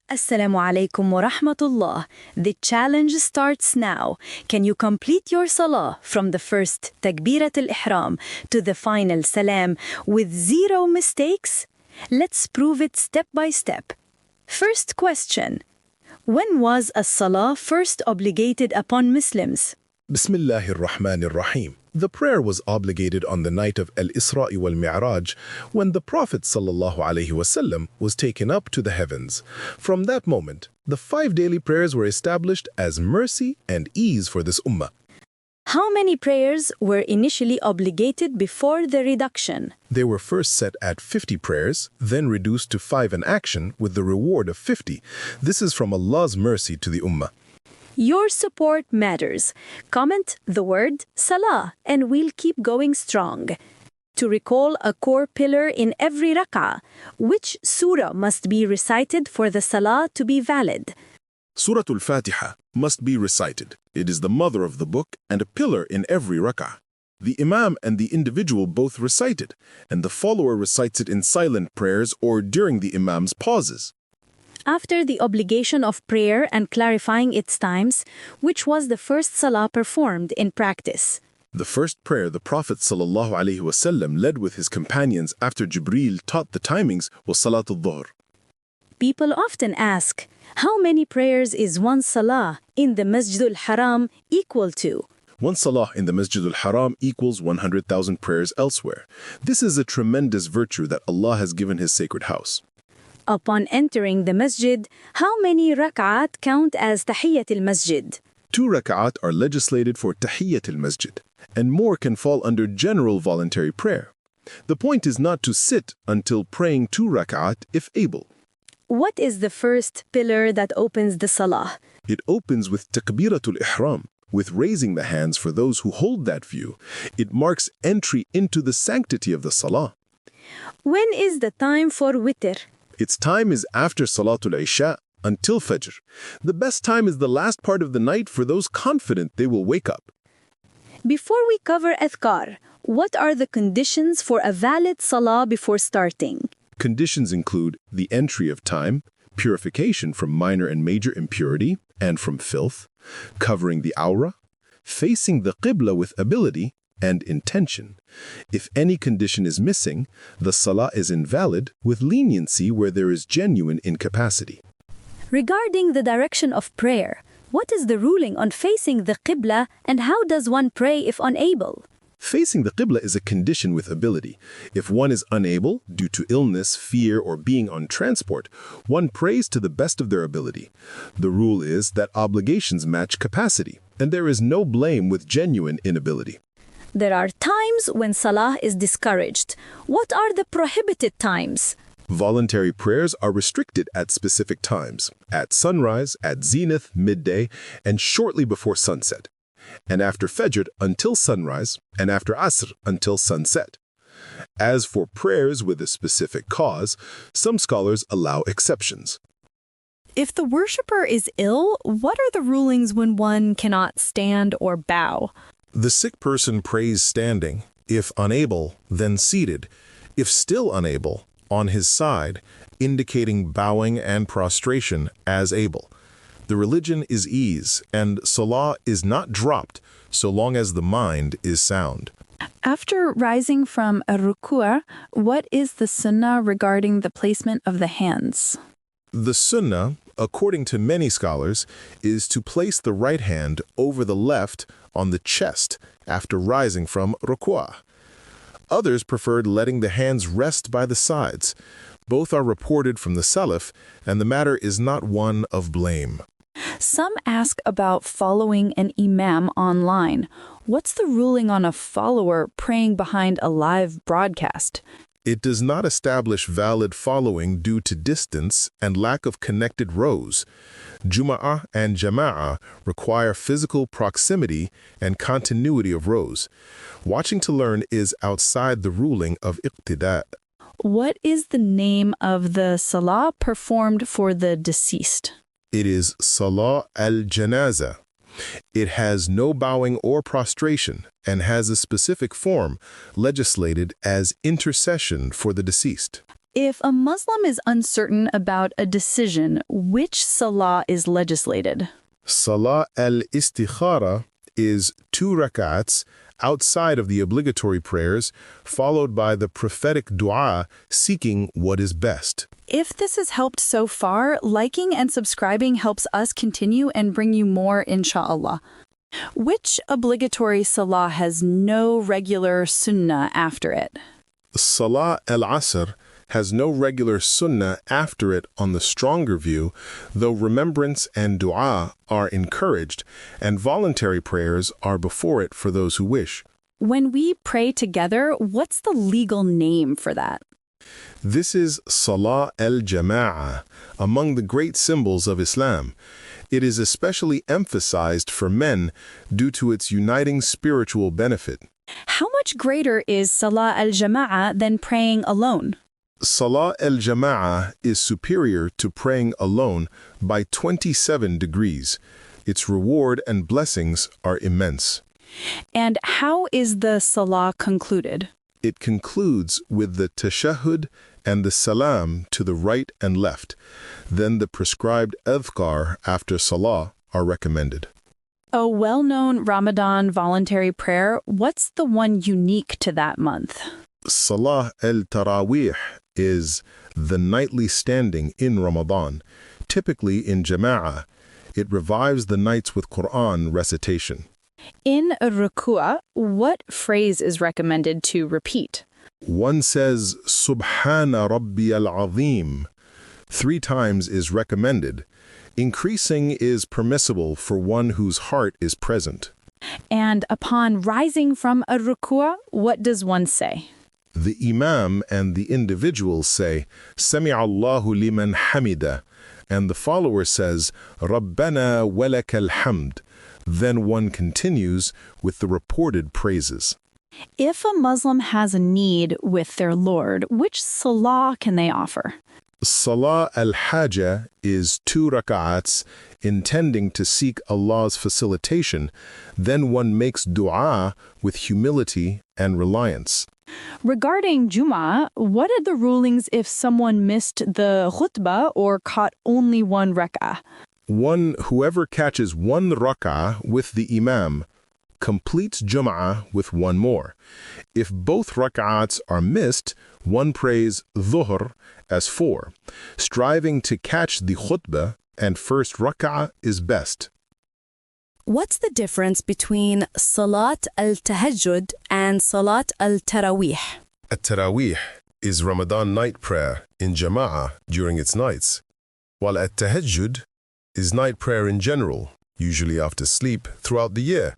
Assalamu alaikum wa rahmatullah. The challenge starts now. Can you complete your salah from the first تكبيرة الإحرام to the final salam with zero mistakes? Let's prove it step by step. First question. When was as-salah first obligated upon Muslims? Bismillahir Rahmanir Rahim. The prayer was obligated on the night of Al-Isra wal Mi'raj when the Prophet ﷺ was taken up to the heavens. From that moment, the 5 daily prayers were established as mercy and ease for this ummah. How many prayers were initially obligated before the reduction? They were first set at 50 prayers, then reduced to 5 in action with the reward of 50. This is from Allah's mercy to the ummah. Your support matters. Comment the word Salah and we'll keep going strong. To recall a core pillar in every rak'ah, which surah must be recited for the Salah to be valid? Surah Al-Fatiha must be recited. It is the mother of the book and a pillar in every rak'ah. The Imam and the individual both recite it, and the follower recites it in silent prayers or during the Imam's pauses. After the obligation of prayer and clarifying its times, which was the first salah performed in practice? The first prayer the Prophet ﷺ led with his companions after Jibreel taught the timings was Salatul Dhuhr. People often ask, how many prayers is one salah in the Masjid al-Haram equal to? One salah in the Masjid al-Haram equals 100,000 prayers elsewhere. This is a tremendous virtue that Allah has given His sacred house. Upon entering the masjid, how many rak'at count as tahiyyat al-masjid? 2 rak'at are legislated for tahiyyat al-masjid, and more can fall under general voluntary prayer. The point is not to sit until praying 2 rak'at if able. What is the first pillar that opens the salah? It opens with Takbiratul Ihram, with raising the hands for those who hold that view. It marks entry into the sanctity of the salah. When is the time for witr? Its time is after Salatul Isha until Fajr. The best time is the last part of the night for those confident they will wake up. Before we cover adhkar, what are the conditions for a valid salah before starting? Conditions include the entry of time, purification from minor and major impurity and from filth, covering the awra, facing the qibla with ability, and intention. If any condition is missing, the salah is invalid with leniency where there is genuine incapacity. Regarding the direction of prayer, what is the ruling on facing the qibla and how does one pray if unable? Facing the qibla is a condition with ability. If one is unable, due to illness, fear, or being on transport, one prays to the best of their ability. The rule is that obligations match capacity, and there is no blame with genuine inability. There are times when salah is discouraged. What are the prohibited times? Voluntary prayers are restricted at specific times, at sunrise, at zenith, midday, and shortly before sunset, and after Fajr until sunrise, and after Asr until sunset. As for prayers with a specific cause, some scholars allow exceptions. If the worshipper is ill, what are the rulings when one cannot stand or bow? The sick person prays standing. If unable, then seated. If still unable, on his side, indicating bowing and prostration as able. The religion is ease, and salah is not dropped so long as the mind is sound. After rising from a rukua, what is the sunnah regarding the placement of the hands? The sunnah, according to many scholars, is to place the right hand over the left on the chest after rising from rukua. Others preferred letting the hands rest by the sides. Both are reported from the Salaf, and the matter is not one of blame. Some ask about following an imam online. What's the ruling on a follower praying behind a live broadcast? It does not establish valid following due to distance and lack of connected rows. Jum'ah and Jama'a require physical proximity and continuity of rows. Watching to learn is outside the ruling of iqtida'. What is the name of the salah performed for the deceased? It is Salah al-Janaza. It has no bowing or prostration and has a specific form legislated as intercession for the deceased. If a Muslim is uncertain about a decision, which salah is legislated? Salah al-istikhara is 2 rak'ats outside of the obligatory prayers, followed by the prophetic dua seeking what is best. If this has helped so far, liking and subscribing helps us continue and bring you more, inshallah. Which obligatory salah has no regular sunnah after it? Salah al-asr has no regular sunnah after it on the stronger view, though remembrance and dua are encouraged, and voluntary prayers are before it for those who wish. When we pray together, what's the legal name for that? This is Salah al-Jama'a, among the great symbols of Islam. It is especially emphasized for men due to its uniting spiritual benefit. How much greater is Salah al-Jama'a than praying alone? Salah al-Jama'a is superior to praying alone by 27 degrees. Its reward and blessings are immense. And how is the Salah concluded? It concludes with the tashahhud and the salam to the right and left. Then the prescribed adhkar after Salah are recommended. A well-known Ramadan voluntary prayer, what's the one unique to that month? Salah al-Tarawih is the nightly standing in Ramadan, typically in Jama'a. It revives the nights with Quran recitation. In Rukua, what phrase is recommended to repeat? One says, Subhana Rabbi al-Azim. 3 times is recommended. Increasing is permissible for one whose heart is present. And upon rising from a Rukua, what does one say? The Imam and the individual say, Sami'a Allahu liman hamida, and the follower says, Rabbana walakal hamd. Then one continues with the reported praises. If a Muslim has a need with their Lord, which salah can they offer? Salah al-Hajjah is 2 rak'ats intending to seek Allah's facilitation. Then one makes dua with humility and reliance. Regarding Jumu, what are the rulings if someone missed the khutbah or caught only 1 rak'ah? Whoever catches 1 rak'ah with the Imam completes Jum'ah with 1 more. If both rak'ats are missed, one prays dhuhr as 4. Striving to catch the khutbah and first rak'ah is best. What's the difference between Salat al-Tahajjud and Salat al-Tarawih? At-Tarawih is Ramadan night prayer in Jama'ah during its nights, while At-Tahajjud is night prayer in general, usually after sleep throughout the year.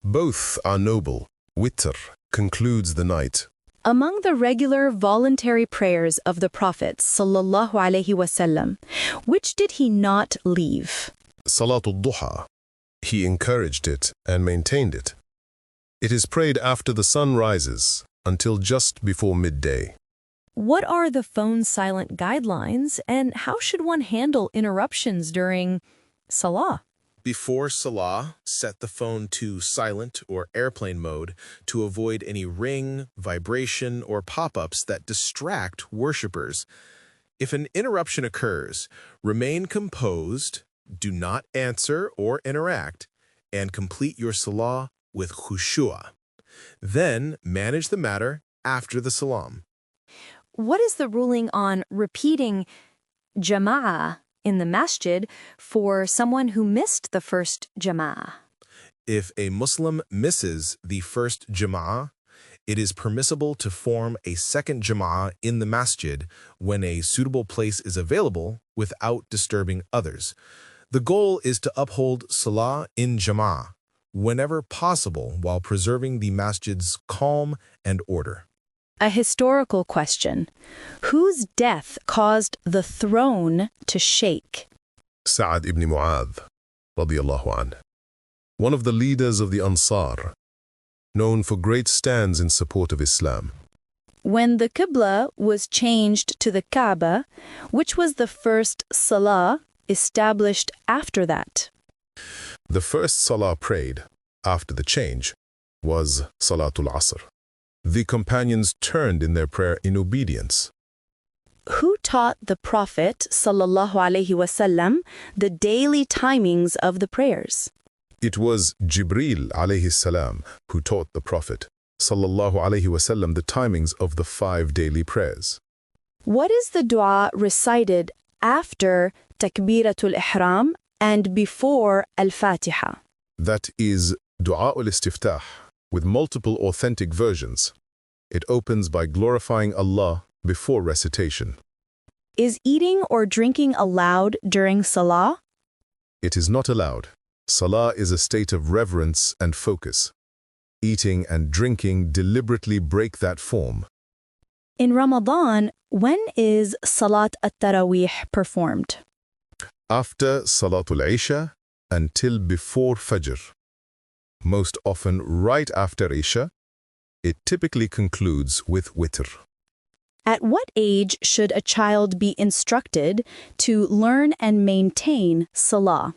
Both are noble. Witr concludes the night. Among the regular voluntary prayers of the Prophet sallallahu alaihi wasallam, which did he not leave? Salatul Duha. He encouraged it and maintained it. It is prayed after the sun rises until just before midday. What are the phone silent guidelines, and how should one handle interruptions during Salah? Before Salah, set the phone to silent or airplane mode to avoid any ring, vibration, or pop-ups that distract worshippers. If an interruption occurs, remain composed, do not answer or interact, and complete your Salah with Khushu. Then manage the matter after the Salam. What is the ruling on repeating Jama'a in the masjid for someone who missed the first Jama'a? If a Muslim misses the first Jama'ah, it is permissible to form a second Jama'ah in the masjid when a suitable place is available without disturbing others. The goal is to uphold Salah in Jama'ah whenever possible while preserving the masjid's calm and order. A historical question. Whose death caused the throne to shake? Sa'ad ibn Mu'adh, radiyallahu anh, one of the leaders of the Ansar, known for great stands in support of Islam. When the Qibla was changed to the Kaaba, which was the first Salah established after that? The first Salah prayed after the change was Salatul Asr. The companions turned in their prayer in obedience. Who taught the Prophet sallallahu alaihi wasallam the daily timings of the prayers? It was Jibril alayhi salam who taught the Prophet sallallahu alaihi wasallam the timings of the 5 daily prayers. What is the dua recited after Takbiratul Ihram and before Al-Fatiha? That is Dua ul-Istiftah, with multiple authentic versions. It opens by glorifying Allah before recitation. Is eating or drinking allowed during Salah? It is not allowed. Salah is a state of reverence and focus. Eating and drinking deliberately break that form. In Ramadan, when is Salat at-Tarawih performed? After Salatul Isha until before Fajr. Most often right after Isha, it typically concludes with Witr. At what age should a child be instructed to learn and maintain Salah?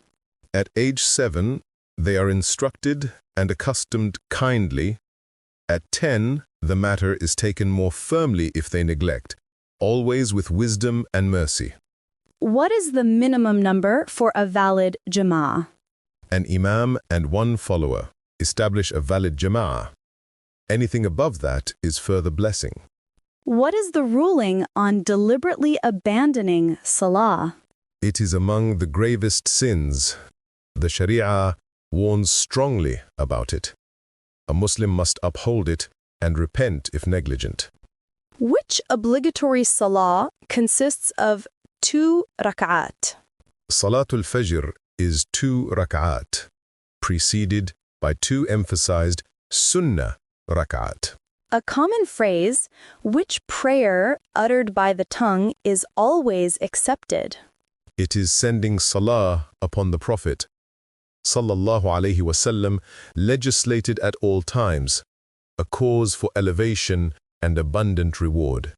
At age 7, they are instructed and accustomed kindly. At 10, the matter is taken more firmly if they neglect, always with wisdom and mercy. What is the minimum number for a valid Jama'a? An imam and 1 follower establish a valid Jama'a. Anything above that is further blessing. What is the ruling on deliberately abandoning Salah? It is among the gravest sins. The Sharia warns strongly about it. A Muslim must uphold it and repent if negligent. Which obligatory Salah consists of 2 rak'at? Salatul Fajr is 2 rak'at, preceded by 2 emphasized sunnah rak'at. A common phrase, which prayer uttered by the tongue is always accepted? It is sending salah upon the Prophet sallallahu alaihi wasallam, legislated at all times, a cause for elevation and abundant reward.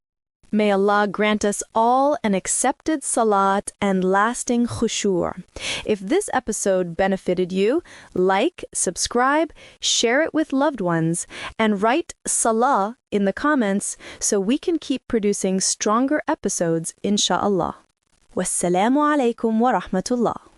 May Allah grant us all an accepted salat and lasting khushu'. If this episode benefited you, like, subscribe, share it with loved ones, and write Salah in the comments so we can keep producing stronger episodes, inshallah. Wassalamu alaikum wa rahmatullah.